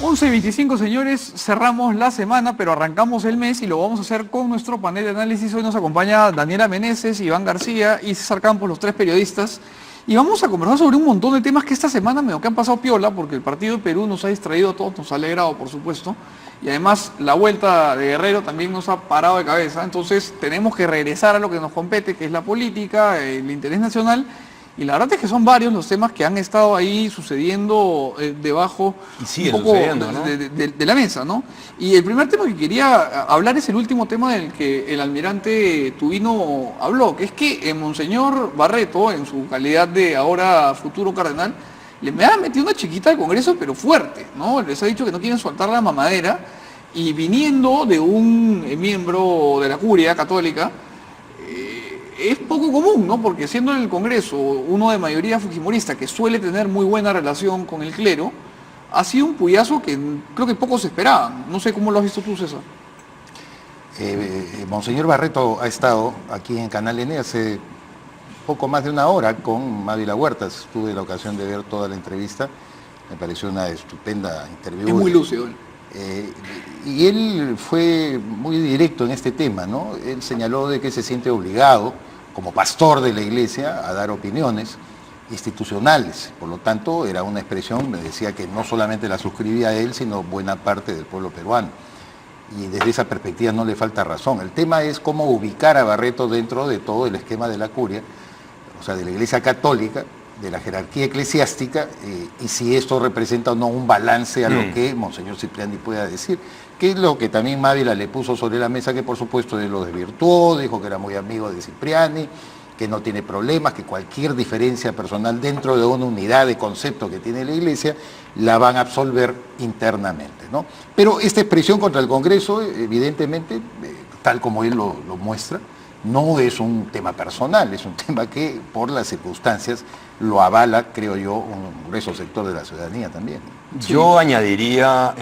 11:25, señores, cerramos la semana, pero arrancamos el mes y lo vamos a hacer con nuestro panel de análisis. Hoy nos acompaña Daniela Meneses, Iván García y César Campos, los tres periodistas. Y vamos a conversar sobre un montón de temas que esta semana medio que han pasado piola, porque el partido de Perú nos ha distraído a todos, nos ha alegrado, por supuesto. Y además la vuelta de Guerrero también nos ha parado de cabeza. Entonces tenemos que regresar a lo que nos compete, que es la política, el interés nacional. Y la verdad es que son varios los temas que han estado ahí sucediendo debajo y un poco ¿no? de la mesa, ¿no? Y el primer tema que quería hablar es el último tema del que el almirante Tubino habló, que es que Monseñor Barreto, en su calidad de ahora futuro cardenal, me ha metido una chiquita al Congreso, pero fuerte, ¿no? Les ha dicho que no quieren soltar la mamadera, y viniendo de un miembro de la Curia Católica, es poco común, ¿no? Porque siendo en el Congreso uno de mayoría fujimorista que suele tener muy buena relación con el clero, ha sido un puyazo que creo que pocos esperaban. No sé cómo lo has visto tú, César. Monseñor Barreto ha estado aquí en Canal N hace poco más de una hora con Mávila Huertas. Tuve la ocasión de ver toda la entrevista. Me pareció una estupenda interview. Es muy lúcido. Y él fue muy directo en este tema, ¿no? Él señaló de que se siente obligado, como pastor de la Iglesia, a dar opiniones institucionales. Por lo tanto, era una expresión, me decía que no solamente la suscribía a él, sino buena parte del pueblo peruano. Y desde esa perspectiva no le falta razón. El tema es cómo ubicar a Barreto dentro de todo el esquema de la Curia, o sea, de la Iglesia Católica, de la jerarquía eclesiástica, y si esto representa o no un balance a lo que Monseñor Cipriani pueda decir, que es lo que también Mávila le puso sobre la mesa, que por supuesto él lo desvirtuó, dijo que era muy amigo de Cipriani, que no tiene problemas, que cualquier diferencia personal dentro de una unidad de concepto que tiene la Iglesia, la van a absolver internamente, ¿no? Pero esta expresión contra el Congreso, evidentemente, tal como él lo muestra, no es un tema personal, es un tema que por las circunstancias lo avala, creo yo, un grueso sector de la ciudadanía también. Yo añadiría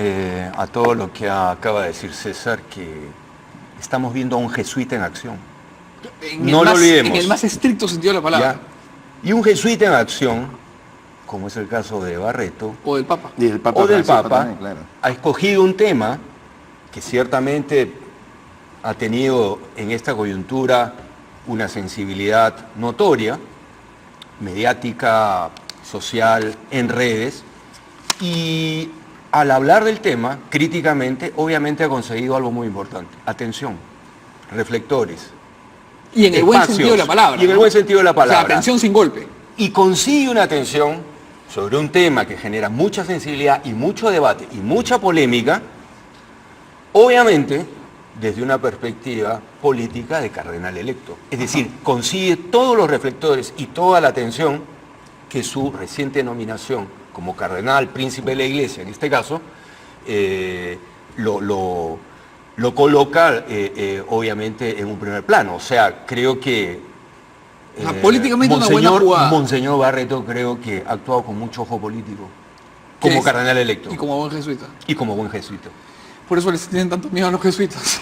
a todo lo que acaba de decir César que estamos viendo a un jesuita en acción. No lo olvidemos. En el más estricto sentido de la palabra. ¿Ya? Y un jesuita en acción, como es el caso de Barreto, o del Papa, y del Papa, también, claro, ha escogido un tema que ciertamente ha tenido en esta coyuntura una sensibilidad notoria, mediática, social, en redes, y al hablar del tema, críticamente, obviamente ha conseguido algo muy importante: atención, reflectores. Y en el buen sentido de la palabra. Y en el buen sentido de la palabra. O sea, atención sin golpe. Y consigue una atención sobre un tema que genera mucha sensibilidad y mucho debate y mucha polémica, obviamente desde una perspectiva política de cardenal electo. Es decir, consigue todos los reflectores y toda la atención que su reciente nominación como cardenal, príncipe de la Iglesia, en este caso, lo coloca obviamente en un primer plano. O sea, creo que políticamente una buena jugada. Monseñor Barreto creo que ha actuado con mucho ojo político como cardenal electo. Y como buen jesuita. Y como buen jesuita. Por eso les tienen tanto miedo a los jesuitas.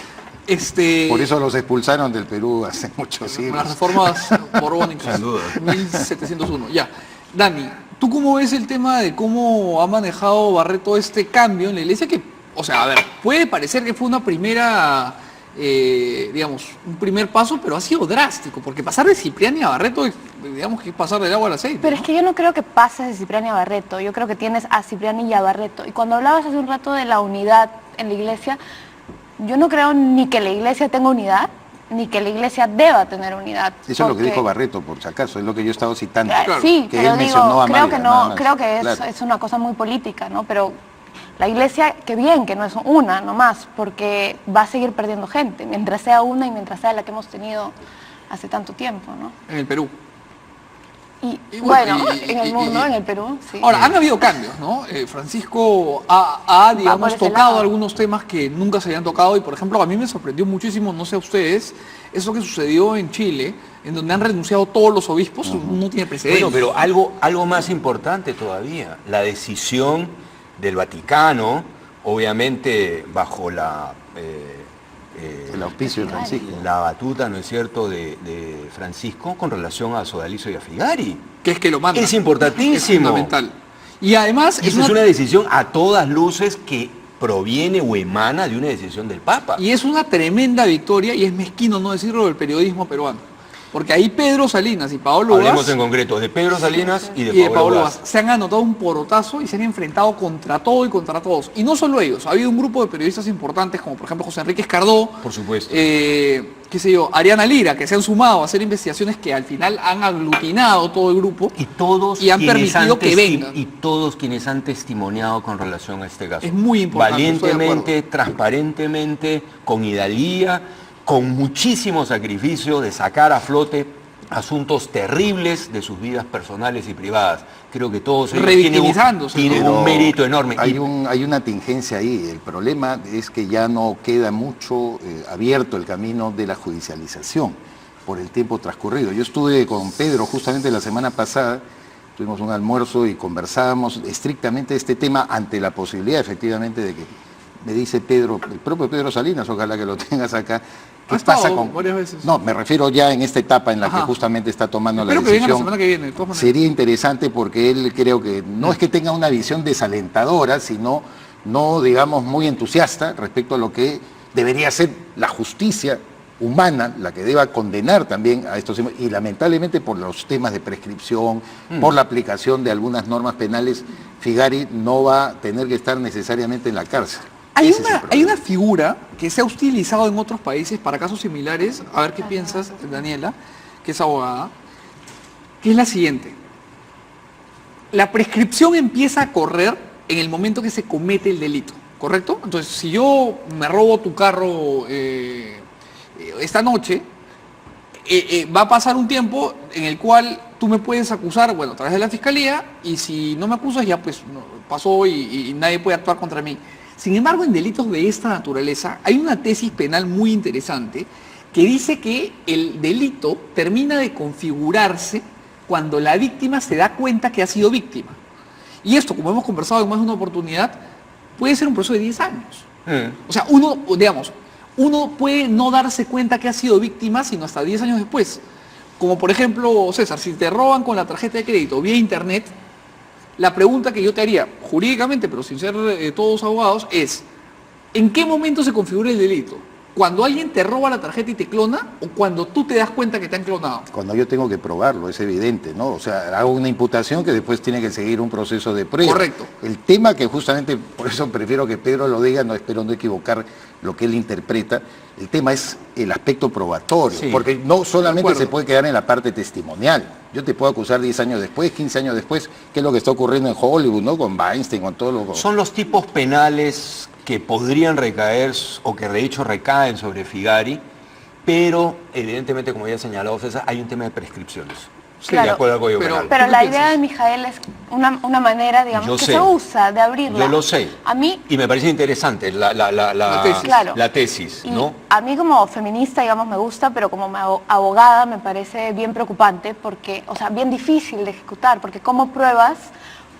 Por eso los expulsaron del Perú hace muchos siglos. Las reformas borbónicas. Sin duda. 1701. Ya. Dani, ¿tú cómo ves el tema de cómo ha manejado Barreto este cambio en la Iglesia? Que, o sea, a ver, puede parecer que fue una primera, digamos, un primer paso, pero ha sido drástico, porque pasar de Cipriani a Barreto, digamos que es pasar del agua al aceite. Pero ¿no? es que yo no creo que pases de Cipriani a Barreto, yo creo que tienes a Cipriani y a Barreto. Y cuando hablabas hace un rato de la unidad en la Iglesia, yo no creo ni que la Iglesia tenga unidad, ni que la Iglesia deba tener unidad. Eso es lo que dijo Barreto, por si acaso, es lo que yo he estado citando. Claro. Sí, que pero él digo, mencionó a creo Mávila, que nada no, más. creo que Claro. es una cosa muy política, ¿no? Pero la Iglesia, qué bien que no es una nomás, porque va a seguir perdiendo gente, mientras sea una y mientras sea la que hemos tenido hace tanto tiempo, ¿no? En el Perú. Y bueno, en el mundo, en el Perú, sí. Ahora, han habido cambios, ¿no? Francisco ha digamos, por ese tocado lado. algunos temas que nunca se habían tocado, y por ejemplo, a mí me sorprendió muchísimo, no sé a ustedes, eso que sucedió en Chile, en donde han renunciado todos los obispos, no tiene precedentes. Bueno, pero algo más importante todavía, la decisión del Vaticano, obviamente bajo la El auspicio de Francisco. la batuta, ¿no es cierto?, de Francisco con relación a Sodalicio y a Figari. Que es que lo manda. Es importantísimo. Es fundamental. Y además Y esa es una decisión a todas luces que proviene o emana de una decisión del Papa. y es una tremenda victoria, y es mezquino no decirlo, del periodismo peruano. Porque ahí Pedro Salinas y Paolo Hablemos Vaz en concreto de Pedro Salinas y de y de Paolo Paolo Vaz. Vaz se han anotado un porotazo y se han enfrentado contra todo y contra todos. Y no solo ellos, ha habido un grupo de periodistas importantes, como por ejemplo José Enrique Escardó, Por supuesto. qué sé yo, Ariana Lira, que se han sumado a hacer investigaciones que al final han aglutinado todo el grupo. Y todos y han quienes permitido que vengan. Y todos quienes han testimoniado con relación a este caso. Es muy importante, estoy de Valientemente, transparentemente, con hidalguía, con muchísimo sacrificio de sacar a flote asuntos terribles de sus vidas personales y privadas. Creo que todos ellos Revictimizándose, tienen Pero un mérito enorme. Hay, Y- hay una tingencia ahí. El problema es que ya no queda mucho abierto el camino de la judicialización por el tiempo transcurrido. Yo estuve con Pedro justamente la semana pasada, tuvimos un almuerzo y conversábamos estrictamente de este tema ante la posibilidad efectivamente de que, me dice Pedro, el propio Pedro Salinas, ojalá que lo tengas acá, ¿qué Ha estado pasa con...? varias veces. No, me refiero ya en esta etapa en la Ajá. que justamente está tomando Espero la que venga la decisión. semana que viene, de todas maneras. Sería interesante porque él creo que no es que tenga una visión desalentadora, sino no, digamos, muy entusiasta respecto a lo que debería ser la justicia humana, la que deba condenar también a estos temas, y lamentablemente por los temas de prescripción, por la aplicación de algunas normas penales, Figari no va a tener que estar necesariamente en la cárcel. Hay Ese es el una, hay problema. una figura que se ha utilizado en otros países para casos similares, a ver qué piensas, Daniela, que es abogada, que es la siguiente. La prescripción empieza a correr en el momento que se comete el delito, ¿correcto? Entonces, si yo me robo tu carro esta noche, va a pasar un tiempo en el cual tú me puedes acusar, bueno, a través de la fiscalía, y si no me acusas ya pues no, pasó y nadie puede actuar contra mí. Sin embargo, en delitos de esta naturaleza hay una tesis penal muy interesante que dice que el delito termina de configurarse cuando la víctima se da cuenta que ha sido víctima. Y esto, como hemos conversado en más de una oportunidad, puede ser un proceso de 10 años. O sea, uno puede no darse cuenta que ha sido víctima sino hasta 10 años después. Como por ejemplo, César, si te roban con la tarjeta de crédito vía internet, la pregunta que yo te haría, jurídicamente, pero sin ser todos abogados, es ¿en qué momento se configura el delito? ¿Cuando alguien te roba la tarjeta y te clona o cuando tú te das cuenta que te han clonado? Cuando yo tengo que probarlo, es evidente, ¿no? O sea, hago una imputación que después tiene que seguir un proceso de prueba. Correcto. El tema que justamente, por eso prefiero que Pedro lo diga, no espero no equivocar lo que él interpreta, el tema es el aspecto probatorio, Sí. porque no De solamente acuerdo. se puede quedar en la parte testimonial. Yo te puedo acusar 10 años después, 15 años después, que es lo que está ocurriendo en Hollywood, ¿no? Con Weinstein, con todo lo... Son los tipos penales que podrían recaer o que de hecho recaen sobre Figari, pero evidentemente, como ya señalado César, hay un tema de prescripciones. Sí, De acuerdo al Código pero- Penal. Pero ¿Tú la qué idea de piensas? Mijael es una manera, digamos, Yo que sé. se usa de abrirla. Yo lo sé. A mí, Y me parece interesante la tesis. Claro. la tesis, y ¿no? a mí como feminista, digamos, me gusta, pero como abogada me parece bien preocupante porque, o sea, bien difícil de ejecutar, porque ¿cómo pruebas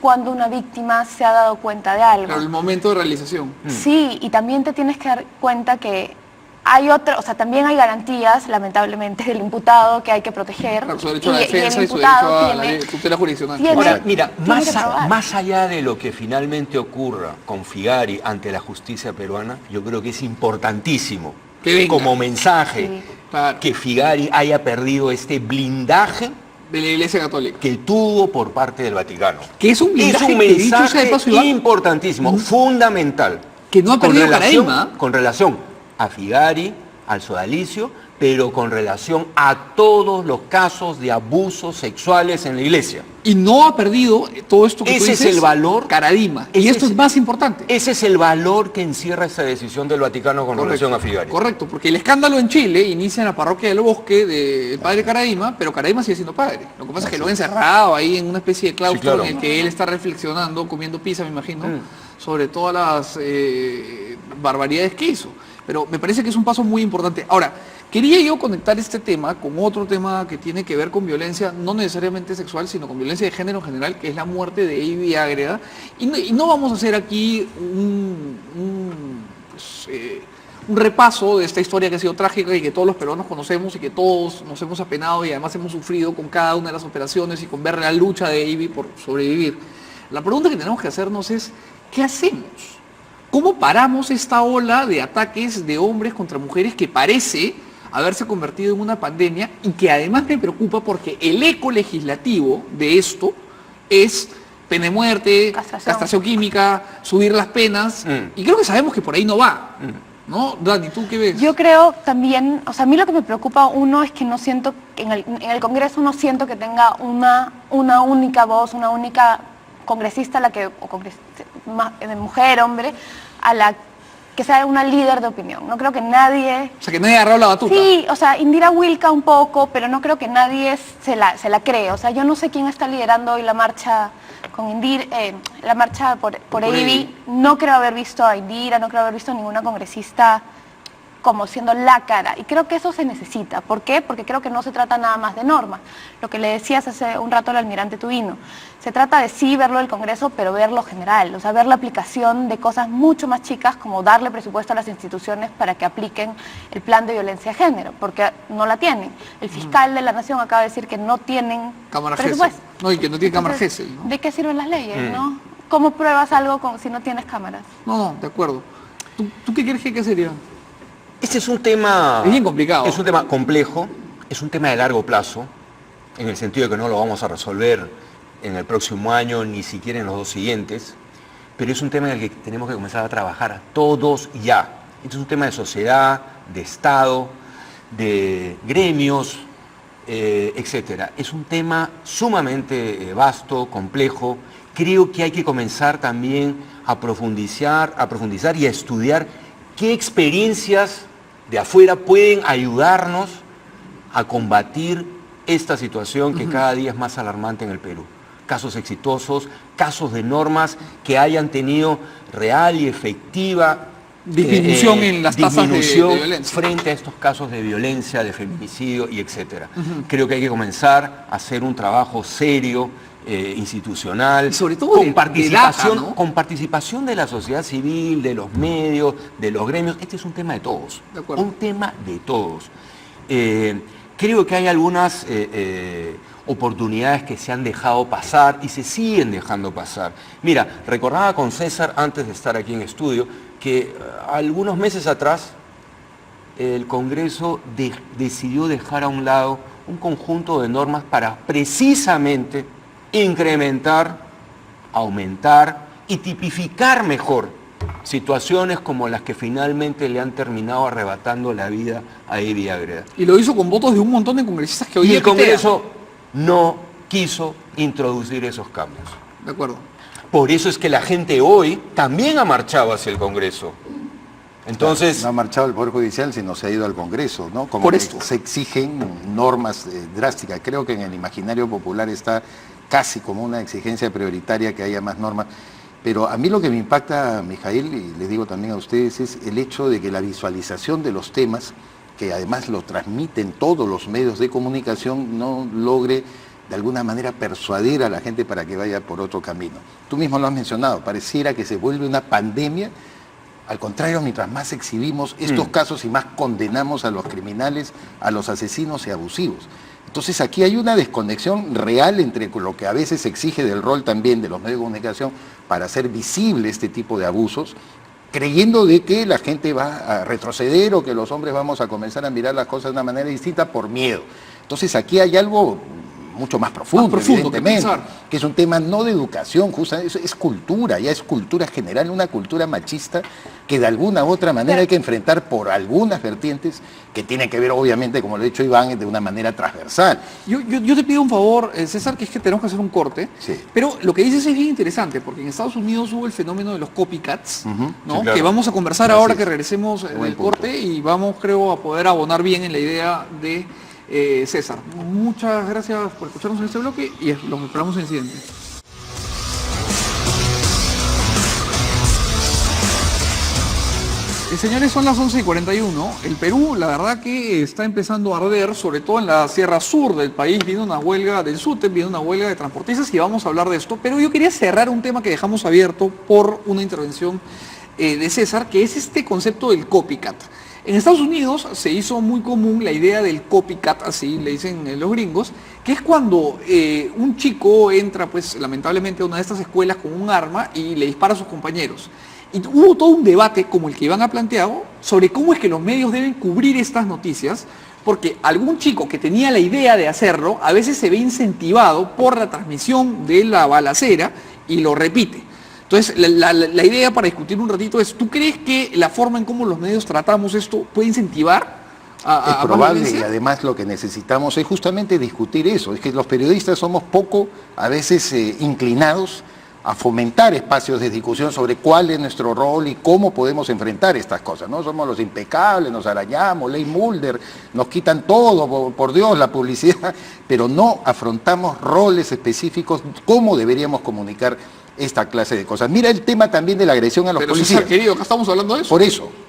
cuando una víctima se ha dado cuenta de algo? Claro, el momento de realización. Sí, y también te tienes que dar cuenta que hay otra, o sea, también hay garantías, lamentablemente, del imputado que hay que proteger. Claro, su derecho a la el defensa y su imputado derecho a la tiene- tutela jurisdiccional. tiene- Ahora, mira, tiene que probar. más allá de lo que finalmente ocurra con Figari ante la justicia peruana, yo creo que es importantísimo Que venga. como mensaje Sí. Claro, que Figari haya perdido este blindaje de la Iglesia Católica. que tuvo por parte del Vaticano. Que es un blindaje Es un que, dicho sea de mensaje paso, Iván, importantísimo, fundamental. que no ha con perdido relación, paradigma. con relación a Figari, al sodalicio, pero con relación a todos los casos de abusos sexuales en la iglesia. Y no ha perdido todo esto que tú Ese es dices, el valor. paradigma. Y Ese esto es más importante. Ese es el valor que encierra esta decisión del Vaticano con relación a Figari. Correcto, porque el escándalo en Chile inicia en la parroquia del Bosque del padre Caraima, pero Caraima sigue siendo padre. Lo que pasa es que lo han encerrado ahí en una especie de claustro Sí, claro. en el que él está reflexionando, comiendo pizza, me imagino, sobre todas las barbaridades que hizo. Pero me parece que es un paso muy importante. Ahora, quería yo conectar este tema con otro tema que tiene que ver con violencia, no necesariamente sexual, sino con violencia de género en general, que es la muerte de Ivy Ágreda. Y no vamos a hacer aquí un repaso de esta historia que ha sido trágica y que todos los peruanos conocemos y que todos nos hemos apenado y además hemos sufrido con cada una de las operaciones y con ver la lucha de Ivy por sobrevivir. La pregunta que tenemos que hacernos es, ¿qué hacemos? ¿Cómo paramos esta ola de ataques de hombres contra mujeres que parece haberse convertido en una pandemia y que además me preocupa porque el eco legislativo de esto es pena de muerte, castración química, subir las penas, y creo que sabemos que por ahí no va, ¿no? Dani, ¿tú qué ves? Yo creo también, o sea, a mí lo que me preocupa, uno, es que no siento, que en el Congreso no siento que tenga una única voz, una única congresista, de mujer, hombre, a la que sea una líder de opinión. No creo que nadie... O sea, que nadie ha agarrado la batuta. Sí, o sea, Indira Wilka un poco, pero no creo que nadie se la cree. O sea, yo no sé quién está liderando hoy la marcha con Indira, la marcha por EIVI. No creo haber visto a Indira, no creo haber visto a ninguna congresista como siendo la cara. Y creo que eso se necesita. ¿Por qué? Porque creo que no se trata nada más de normas. Lo que le decías hace un rato al almirante Tubino. Se trata de sí verlo del Congreso, pero verlo general. O sea, ver la aplicación de cosas mucho más chicas, como darle presupuesto a las instituciones para que apliquen el plan de violencia de género, porque no la tienen. El fiscal de la Nación acaba de decir que no tienen presupuesto. No, y que no tiene cámara GESEL, ¿no? ¿De qué sirven las leyes, no? ¿Cómo pruebas algo si no tienes cámaras? No, de acuerdo. ¿Tú qué crees que sería? Este es un tema... Es bien complicado. Es un tema complejo, es un tema de largo plazo, en el sentido de que no lo vamos a resolver en el próximo año, ni siquiera en los 2 siguientes, pero es un tema en el que tenemos que comenzar a trabajar todos ya. Este es un tema de sociedad, de Estado, de gremios, etcétera. Es un tema sumamente vasto, complejo. Creo que hay que comenzar también a profundizar y a estudiar qué experiencias de afuera pueden ayudarnos a combatir esta situación que cada día es más alarmante en el Perú. Casos exitosos, casos de normas que hayan tenido real y efectiva disminución en las tasas de violencia frente a estos casos de violencia, de feminicidio y etcétera. Creo que hay que comenzar a hacer un trabajo serio, institucional, y sobre todo con participación, data, ¿no? Con participación de la sociedad civil, de los medios, de los gremios. Este es un tema de todos, un tema de todos. Creo que hay algunas oportunidades que se han dejado pasar y se siguen dejando pasar. Mira, recordaba con César, antes de estar aquí en estudio, que algunos meses atrás el Congreso decidió dejar a un lado un conjunto de normas para precisamente incrementar, aumentar y tipificar mejor situaciones como las que finalmente le han terminado arrebatando la vida a Evi Agreda. Y lo hizo con votos de un montón de congresistas que hoy y el Congreso no quiso introducir esos cambios. De acuerdo. Por eso es que la gente hoy también ha marchado hacia el Congreso. Entonces... No ha marchado al Poder Judicial, sino se ha ido al Congreso, ¿no? Como por que esto se exigen normas drásticas. Creo que en el imaginario popular está casi como una exigencia prioritaria que haya más normas. Pero a mí lo que me impacta, Mijail, y les digo también a ustedes, es el hecho de que la visualización de los temas, que además lo transmiten todos los medios de comunicación, no logre de alguna manera persuadir a la gente para que vaya por otro camino. Tú mismo lo has mencionado, pareciera que se vuelve una pandemia. Al contrario, mientras más exhibimos estos casos y más condenamos a los criminales, a los asesinos y abusivos. Entonces aquí hay una desconexión real entre lo que a veces se exige del rol también de los medios de comunicación para hacer visible este tipo de abusos, creyendo de que la gente va a retroceder o que los hombres vamos a comenzar a mirar las cosas de una manera distinta por miedo. Entonces aquí hay algo mucho más profundo evidentemente, que es un tema no de educación, justamente, es cultura, ya es cultura general, una cultura machista que de alguna u otra manera hay que enfrentar por algunas vertientes que tienen que ver obviamente, como lo ha dicho Iván, de una manera transversal. Yo te pido un favor, César, que es que tenemos que hacer un corte, pero lo que dices es bien interesante, porque en Estados Unidos hubo el fenómeno de los copycats, ¿no? Sí, claro. Que vamos a conversar ahora que regresemos del corte y vamos, creo, a poder abonar bien en la idea de César. Muchas gracias por escucharnos en este bloque y los esperamos en el siguiente. Señores, son las 11:41. El Perú, la verdad que está empezando a arder, sobre todo en la sierra sur del país. Viene una huelga del SUTEP, viene una huelga de transportistas y vamos a hablar de esto. Pero yo quería cerrar un tema que dejamos abierto por una intervención de César, que es este concepto del copycat. En Estados Unidos se hizo muy común la idea del copycat, así le dicen los gringos, que es cuando un chico entra, pues lamentablemente a una de estas escuelas con un arma y le dispara a sus compañeros. Y hubo todo un debate, como el que Iván ha planteado, sobre cómo es que los medios deben cubrir estas noticias, porque algún chico que tenía la idea de hacerlo, a veces se ve incentivado por la transmisión de la balacera y lo repite. Entonces, la idea para discutir un ratito es, ¿tú crees que la forma en cómo los medios tratamos esto puede incentivar a Es probable, y violencia? además lo que necesitamos es justamente discutir eso. Es que los periodistas somos poco, a veces, inclinados a fomentar espacios de discusión sobre cuál es nuestro rol y cómo podemos enfrentar estas cosas, ¿no? Somos los impecables, nos arañamos, ley Mulder, nos quitan todo, por Dios, la publicidad, pero no afrontamos roles específicos, cómo deberíamos comunicar esta clase de cosas. Mira el tema también de la agresión a los Pero policías. César, querido, acá estamos hablando de eso.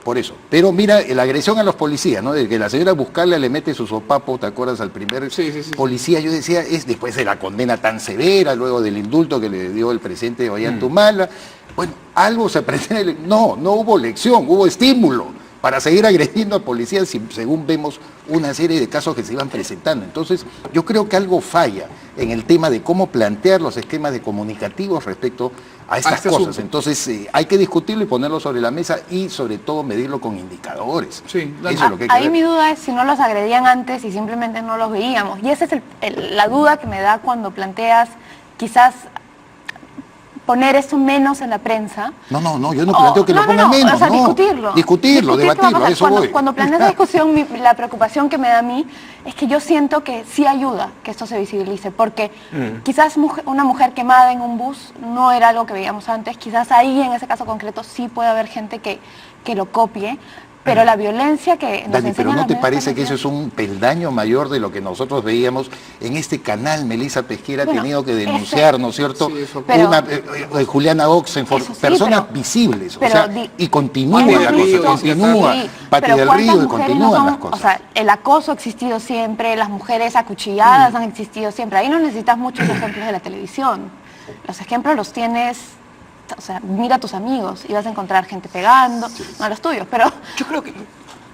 Por eso. Pero mira, la agresión a los policías, ¿no? De que la señora Buscalia le mete su sopapo, ¿te acuerdas? Al primer Sí. policía, yo decía, es después de la condena tan severa, luego del indulto que le dio el presidente Ollantumala. Bueno, algo se aprendió. No hubo lección, hubo estímulo para seguir agrediendo a policías, según vemos una serie de casos que se iban presentando. Entonces, yo creo que algo falla en el tema de cómo plantear los esquemas de comunicativos respecto a estas este cosas. asunto. Entonces, hay que discutirlo y ponerlo sobre la mesa y, sobre todo, medirlo con indicadores. Sí, dale. Eso es lo que hay que Ahí ver. mi duda es si no los agredían antes y simplemente no los veíamos. Y esa es la duda que me da cuando planteas quizás poner eso menos en la prensa. No, yo no planteo que lo pongan menos, o sea, no. Discutirlo, Discutir qué va a debatirlo, a pasar. eso Cuando, voy. Cuando planeas la discusión, la preocupación que me da a mí es que yo siento que sí ayuda que esto se visibilice, porque quizás una mujer quemada en un bus no era algo que veíamos antes, quizás ahí en ese caso concreto sí puede haber gente que lo copie, pero la violencia que nos Dani, pero enseñan ¿no los te medios parece que eso comunicación- es un peldaño mayor de lo que nosotros veíamos en este canal? Melissa Pesquera ha Bueno, tenido que denunciar, ¿no es cierto? Sí, eso. Pero- Juliana Oxenford, Eso sí, personas pero- visibles, o pero sea, di- y continúa Pati la del cosa, Río, continúa, Sí, Pati pero del ¿cuántas Río, y mujeres continúan no son? las cosas. O sea, el acoso ha existido siempre, las mujeres acuchilladas han existido siempre. Ahí no necesitas muchos ejemplos de la televisión. Los ejemplos los tienes, o sea, mira a tus amigos y vas a encontrar gente pegando, no a los tuyos, pero Yo creo que...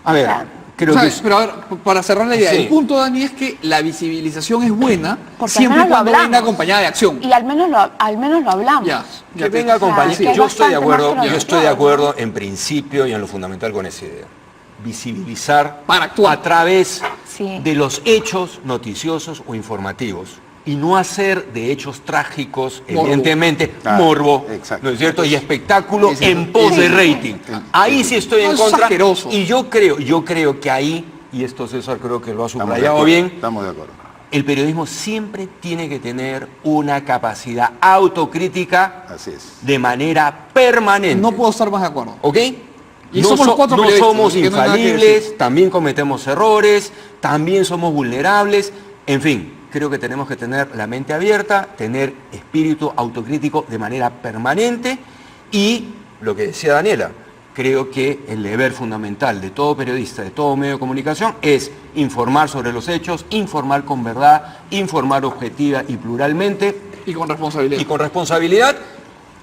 A ver, sea, creo O sea, que... pero a ver, para cerrar la idea, Sí. el punto, Dani, es que la visibilización es buena porque siempre al y menos lo cuando venga hablamos. acompañada de acción. Y al menos lo hablamos. Ya Que te- venga acompañado. que es Yo estoy de bastante acuerdo, más que lo yo estoy de deseado, acuerdo en principio y en lo fundamental con esa idea. Visibilizar Para actuar. a través Sí. de los hechos noticiosos o informativos y no hacer de hechos trágicos, Morbo. evidentemente, Ah, morbo, exacto. ¿no es cierto? Y espectáculo Ese- en pos de ese- rating. Ahí sí estoy No, en es contra. asqueroso. Y yo creo que ahí, y esto César creo que lo ha Estamos de subrayado acuerdo, bien, estamos de acuerdo. el periodismo siempre tiene que tener una capacidad autocrítica Así es. de manera permanente. No puedo estar más de acuerdo. ¿Ok? Y somos los cuatro no periodistas, somos así que no hay nada que infalibles, decir. también cometemos errores, también somos vulnerables, en fin, creo que tenemos que tener la mente abierta, tener espíritu autocrítico de manera permanente y, lo que decía Daniela, creo que el deber fundamental de todo periodista, de todo medio de comunicación, es informar sobre los hechos, informar con verdad, informar objetiva y pluralmente Y con responsabilidad. y con responsabilidad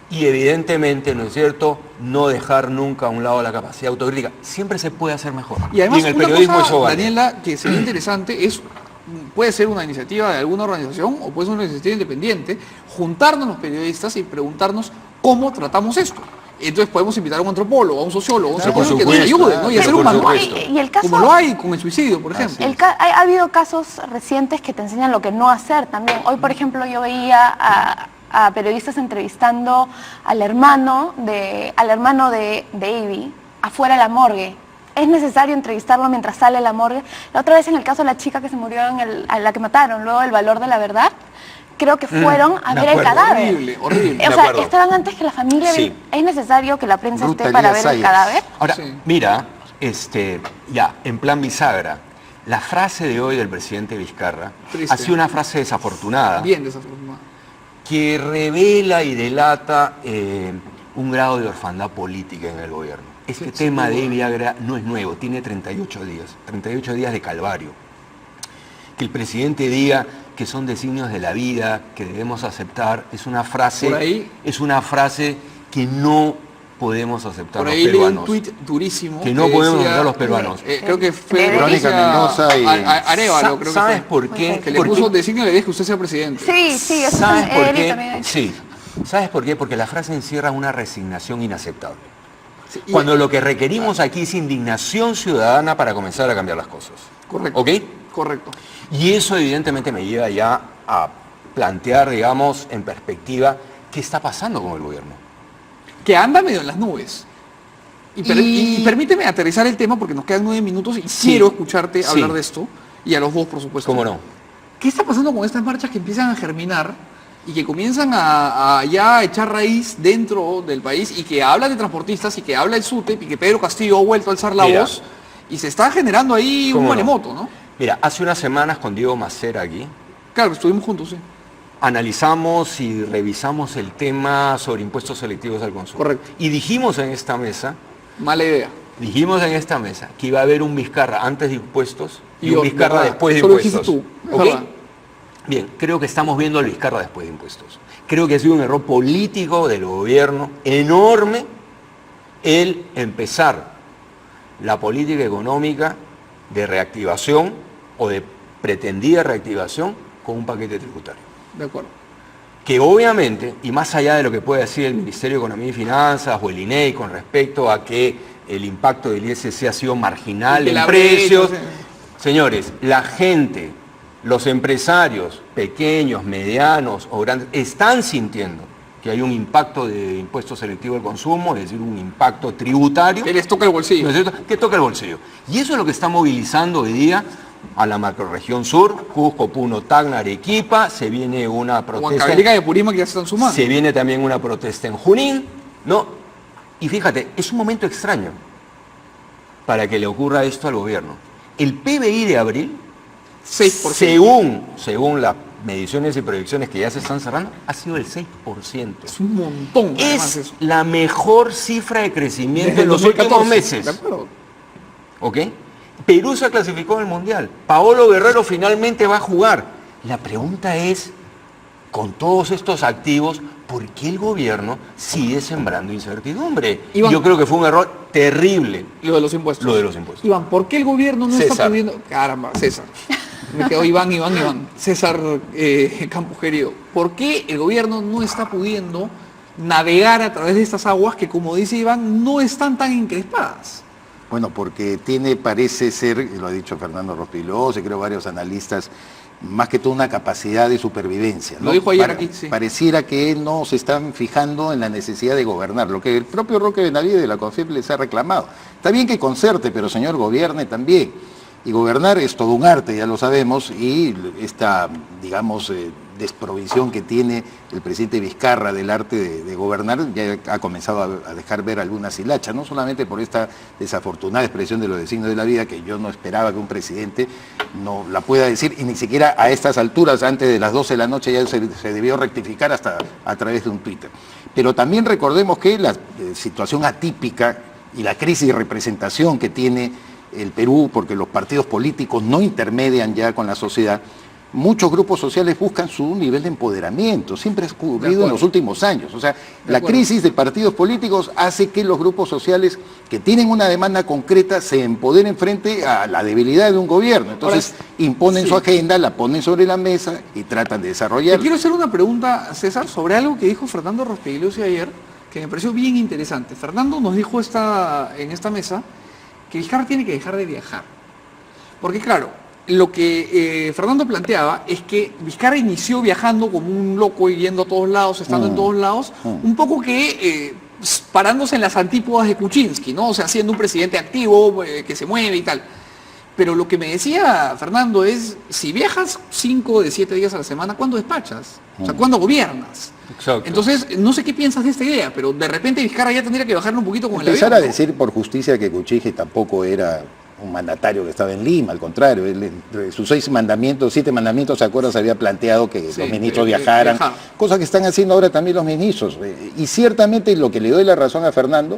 y evidentemente, ¿no es cierto?, no dejar nunca a un lado la capacidad autocrítica. Siempre se puede hacer mejor. Y además, en el una periodismo cosa, eso vale. Daniela, que sería interesante es, puede ser una iniciativa de alguna organización o puede ser una iniciativa independiente, juntarnos los periodistas y preguntarnos cómo tratamos esto. Entonces podemos invitar a un antropólogo, a un sociólogo, a un Claro, por psicólogo que nos supuesto, ayude, ¿no? Y hacer por un manual. supuesto. Y el caso, Como lo hay con el suicidio, por ejemplo. ha habido casos recientes que te enseñan lo que no hacer también. Hoy, por ejemplo, yo veía a periodistas entrevistando al hermano de Ivy afuera de la morgue. ¿Es necesario entrevistarlo mientras sale de la morgue? La otra vez en el caso de la chica que se murió, a la que mataron, luego del valor de la verdad, creo que fueron a de ver el acuerdo. cadáver. Horrible, horrible. O De sea, acuerdo. estaban antes que la familia. Sí. ¿Es necesario que la prensa esté Brutalidad para ver el Sayers. cadáver? Ahora, Sí. mira, ya, en plan bisagra, la frase de hoy del presidente Vizcarra Triste. ha sido una frase desafortunada, Bien desafortunado. que revela y delata un grado de orfandad política en el gobierno. Este Sí, tema sin de duda. Viagra no es nuevo, tiene 38 días de calvario. Que el presidente diga que son designios de la vida, que debemos aceptar, es una frase, Por ahí. es una frase que no podemos aceptar Por los ahí leí un peruanos. tuit durísimo. Que no podemos aceptar los eh, peruanos. creo que fue Verónica Mendoza y- Arevalo, creo que ¿Sabes fue. por qué? Que le Porque- puso designio de que usted sea presidente. Sí, sí, eso ¿Sabes por él también ha qué? dicho. Sí. ¿Sabes por qué? Porque la frase encierra una resignación inaceptable. Sí, y- Cuando lo que requerimos aquí es indignación ciudadana para comenzar a cambiar las cosas. Correcto. ¿Ok? Correcto. Y eso evidentemente me lleva ya a plantear, digamos, en perspectiva, qué está pasando con el gobierno. Que anda medio en las nubes. Y permíteme aterrizar el tema porque nos quedan 9 minutos y Sí. quiero escucharte Sí. hablar de esto. Y a los dos, por supuesto. ¿Cómo no? ¿Qué está pasando con estas marchas que empiezan a germinar y que comienzan a ya echar raíz dentro del país y que hablan de transportistas y que habla el SUTEP y que Pedro Castillo ha vuelto a alzar la Mira. voz y se está generando ahí un ¿Cómo no? maremoto, ¿no? Mira, hace unas semanas con Diego Macera aquí, Claro, estuvimos juntos, sí. analizamos y revisamos el tema sobre impuestos selectivos al consumo. Correcto. Y dijimos en esta mesa que iba a haber un Vizcarra antes de impuestos y un yo, Vizcarra verdad, después de solo impuestos. dijiste tú, es ¿Ok? verdad. Bien, creo que estamos viendo al Vizcarra después de impuestos. Creo que ha sido un error político del gobierno enorme el empezar la política económica de reactivación o de pretendida reactivación con un paquete tributario. De acuerdo. Que obviamente, y más allá de lo que puede decir el Ministerio de Economía y Finanzas o el INEI con respecto a que el impacto del ISC ha sido marginal Que en la precios, brecha, señores, la gente, los empresarios pequeños, medianos o grandes, están sintiendo que hay un impacto de impuesto selectivo al consumo, es decir, un impacto tributario. Que les toca el bolsillo. ¿No es cierto? Que toca el bolsillo. Y eso es lo que está movilizando hoy día a la macrorregión sur, Cusco, Puno, Tacna, Arequipa, se viene una protesta. Huancavelica de Purímac ya se están sumando. Se viene también una protesta en Junín, ¿no? Y fíjate, es un momento extraño para que le ocurra esto al gobierno. El PBI de abril, 6%. según las mediciones y proyecciones que ya se están cerrando, ha sido el 6%. Es un montón, además, Es eso. la mejor cifra de crecimiento Desde en los 2014, últimos meses. De acuerdo. ¿Ok? Perú se clasificó en el Mundial. Paolo Guerrero finalmente va a jugar. La pregunta es, con todos estos activos, ¿por qué el gobierno sigue sembrando incertidumbre? Iván, Yo creo que fue un error terrible Lo de los impuestos. lo de los impuestos. Iván, ¿por qué el gobierno no está César. pudiendo... Caramba, César. Me quedó Iván. César Campos querido. ¿Por qué el gobierno no está pudiendo navegar a través de estas aguas que, como dice Iván, no están tan encrespadas? Bueno, porque parece ser, y lo ha dicho Fernando Rospigliosi, y creo varios analistas, más que todo una capacidad de supervivencia, ¿no? Lo dijo ayer aquí, sí. Pareciera que no se están fijando en la necesidad de gobernar, lo que el propio Roque Benavides de la CONFIEP les ha reclamado. Está bien que concerte, pero señor, gobierne también. Y gobernar es todo un arte, ya lo sabemos, y esta, digamos, desprovisión que tiene el presidente Vizcarra del arte de gobernar, ya ha comenzado a dejar ver algunas hilachas, no solamente por esta desafortunada expresión de los designios de la vida, que yo no esperaba que un presidente no la pueda decir, y ni siquiera a estas alturas, antes de las 12 de la noche, ya se debió rectificar hasta a través de un Twitter. Pero también recordemos que la situación atípica y la crisis de representación que tiene el Perú, porque los partidos políticos no intermedian ya con la sociedad, muchos grupos sociales buscan su nivel de empoderamiento, siempre ha ocurrido en los últimos años. O sea, la crisis de partidos políticos hace que los grupos sociales que tienen una demanda concreta se empoderen frente a la debilidad de un gobierno. Entonces imponen su agenda, la ponen sobre la mesa y tratan de Te desarrollarla. quiero hacer una pregunta, César, sobre algo que dijo Fernando Rospigliosi ayer, que me pareció bien interesante. Fernando nos dijo en esta mesa que Vizcarra tiene que dejar de viajar. Porque claro, lo que Fernando planteaba es que Vizcarra inició viajando como un loco y yendo a todos lados, estando en todos lados, un poco que parándose en las antípodas de Kuczynski, ¿no? O sea, siendo un presidente activo, que se mueve y tal. Pero lo que me decía Fernando es, si viajas 5 de 7 días a la semana, ¿cuándo despachas? O sea, ¿cuándo gobiernas? Exacto. Entonces, no sé qué piensas de esta idea, pero de repente Vizcarra ya tendría que bajarle un poquito con el Empezar avión, a ¿no? decir por justicia que Kuczynski tampoco era un mandatario que estaba en Lima, al contrario, él, entre sus 7 mandamientos, ¿se acuerdan? Se había planteado que Sí, los ministros de viajaran, viajar. cosa que están haciendo ahora también los ministros. Y ciertamente lo que le doy la razón a Fernando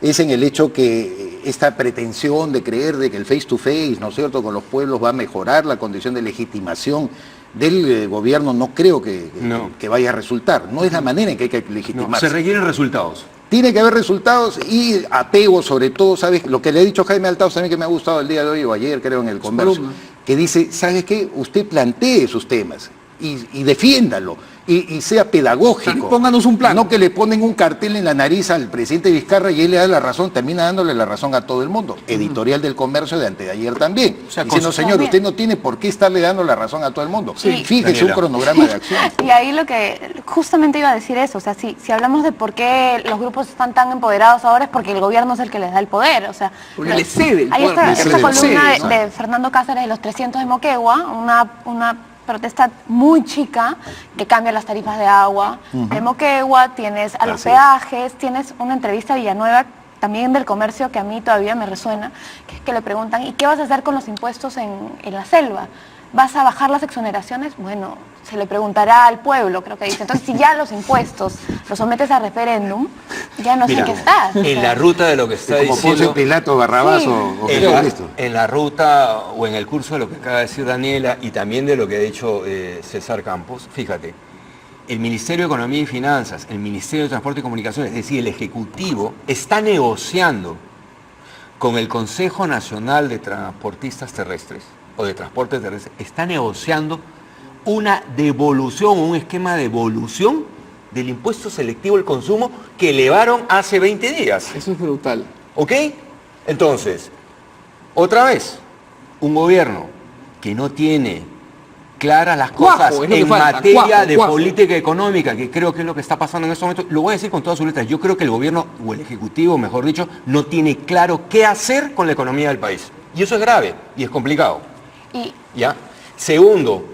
es en el hecho que esta pretensión de creer de que el face to face, ¿no es cierto?, con los pueblos va a mejorar la condición de legitimación del gobierno, no creo que No. vaya a resultar. No es la manera en que hay que No, legitimarse. se requieren resultados. Tiene que haber resultados y apego sobre todo, ¿sabes? Lo que le he dicho a Jaime Althaus también que me ha gustado el día de hoy o ayer creo en el Comercio, columna. que dice, ¿sabes qué? Usted plantee sus temas y defiéndalo y sea pedagógico. Pónganos un plan. No que le ponen un cartel en la nariz al presidente Vizcarra y él le da la razón, termina dándole la razón a todo el mundo. Editorial del Comercio de anteayer también. O sea, diciendo, señor, también. usted no tiene por qué estarle dando la razón a todo el mundo. Sí. Fíjese Daniela. un cronograma de acción. Y ahí lo que justamente iba a decir eso, o sea, si hablamos de por qué los grupos están tan empoderados ahora es porque el gobierno es el que les da el poder, o sea... Porque le cede el Ahí poder, está le esta cede el columna poder, de Fernando Cáceres de los 300 de Moquegua, una protesta muy chica que cambia las tarifas de agua de Moquegua, tienes a los Así es. peajes, tienes una entrevista a Villanueva también del Comercio que a mí todavía me resuena, que le preguntan, ¿y qué vas a hacer con los impuestos en la selva? ¿Vas a bajar las exoneraciones? Bueno, se le preguntará al pueblo, creo que dice. Entonces, si ya los impuestos los sometes a referéndum, ya no sé Mira, en qué estás. o en sea. la ruta de lo que está Como Poncio diciendo... Pilato, Barrabás Sí. o En Jesucristo. en la ruta o en el curso de lo que acaba de decir Daniela y también de lo que ha dicho César Campos, fíjate, el Ministerio de Economía y Finanzas, el Ministerio de Transporte y Comunicaciones, es decir, el Ejecutivo, está negociando con el Consejo Nacional de Transportistas Terrestres o de Transporte Terrestre, está negociando una devolución, un esquema de devolución del impuesto selectivo al consumo que elevaron hace 20 días. Eso es brutal. ¿Ok? Entonces, otra vez, un gobierno que no tiene claras las Cuajo, cosas es lo que en falta, materia cuajo, de cuajo. política económica, que creo que es lo que está pasando en estos momentos, lo voy a decir con todas sus letras, yo creo que el gobierno, o el Ejecutivo, mejor dicho, no tiene claro qué hacer con la economía del país. Y eso es grave y es complicado. Y ¿Ya? Segundo,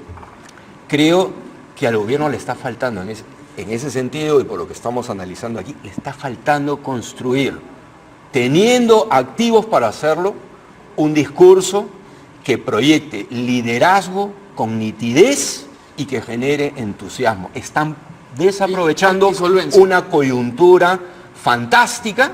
creo que al gobierno le está faltando, en ese sentido, y por lo que estamos analizando aquí, le está faltando construir, teniendo activos para hacerlo, un discurso que proyecte liderazgo con nitidez y que genere entusiasmo. Están desaprovechando Y solvencia. una coyuntura fantástica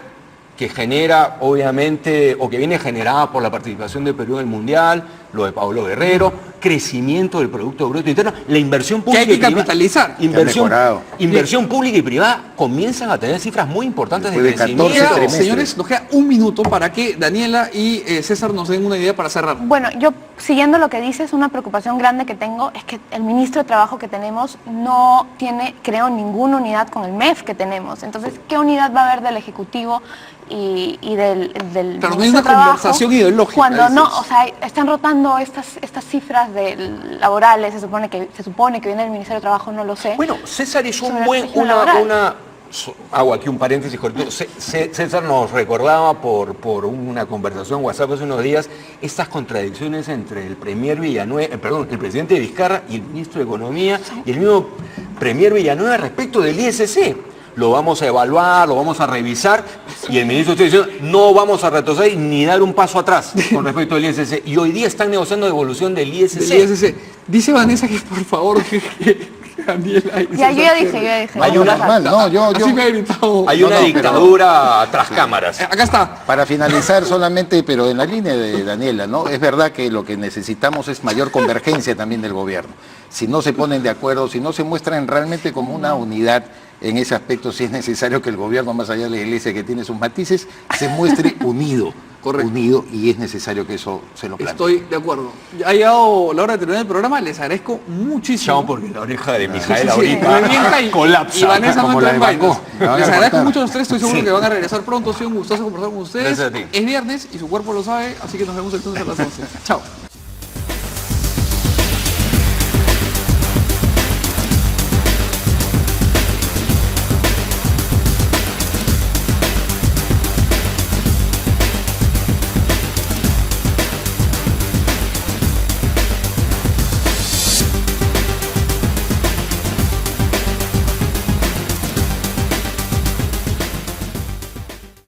que genera, obviamente, o que viene generada por la participación de Perú en el Mundial, lo de Pablo Guerrero, crecimiento del Producto Bruto Interno, la inversión pública hay que y privada- capitalizar. mejorado. inversión pública y privada comienzan a tener cifras muy importantes de Después de 14 crecimiento. trimestres. Señores, nos queda un minuto para que Daniela y César nos den una idea para cerrar. bueno, yo siguiendo lo que dices, una preocupación grande que tengo es que el ministro de Trabajo que tenemos no tiene, creo, ninguna unidad con el MEF que tenemos. Entonces, ¿qué unidad va a haber del Ejecutivo y del Claro, no hay ministro una de Trabajo conversación ideológica, cuando no, dices. o sea, están rotando estas cifras laborales, se supone que viene el Ministerio de Trabajo, no lo sé. Bueno, César hizo Sobre un la buen, reforma laboral. hago aquí un paréntesis cortito. César nos recordaba por una conversación en WhatsApp hace unos días estas contradicciones entre el Premier Villanueva, el presidente Vizcarra y el ministro de Economía y el mismo Premier Villanueva respecto del ISC. Lo vamos a evaluar, lo vamos a revisar y el ministro está diciendo no vamos a retroceder ni dar un paso atrás con respecto al ISC. Y hoy día están negociando devolución del ISC. Del ISC. Dice Vanessa que por favor que Daniela y Ya, yo César ya dije, cierren. yo ya dije. Hay una- Normal, no, yo, Así me ha gritado. Hay No, una no, pero- dictadura tras cámaras. Acá está. Para finalizar solamente, pero en la línea de Daniela, ¿no? Es verdad que lo que necesitamos es mayor convergencia también del gobierno. Si no se ponen de acuerdo, si no se muestran realmente como una unidad en ese aspecto, sí es necesario que el gobierno, más allá de la iglesia que tiene sus matices, se muestre unido. Correcto. Unido, y es necesario que eso se lo plantee. Estoy de acuerdo. Ha llegado la hora de terminar el programa. Les agradezco muchísimo. Chao, porque la oreja de Sí, Mijael sí, ahorita revienta y colapsa. Y Vanessa no Como entra la en de vainas. Bangkok. La van a Les agradezco cortar. mucho a los tres. Estoy seguro Sí. que van a regresar pronto. Ha sido un gustazo conversar con ustedes. Gracias a ti. Es viernes y su cuerpo lo sabe. Así que nos vemos el lunes a las 11. Chao.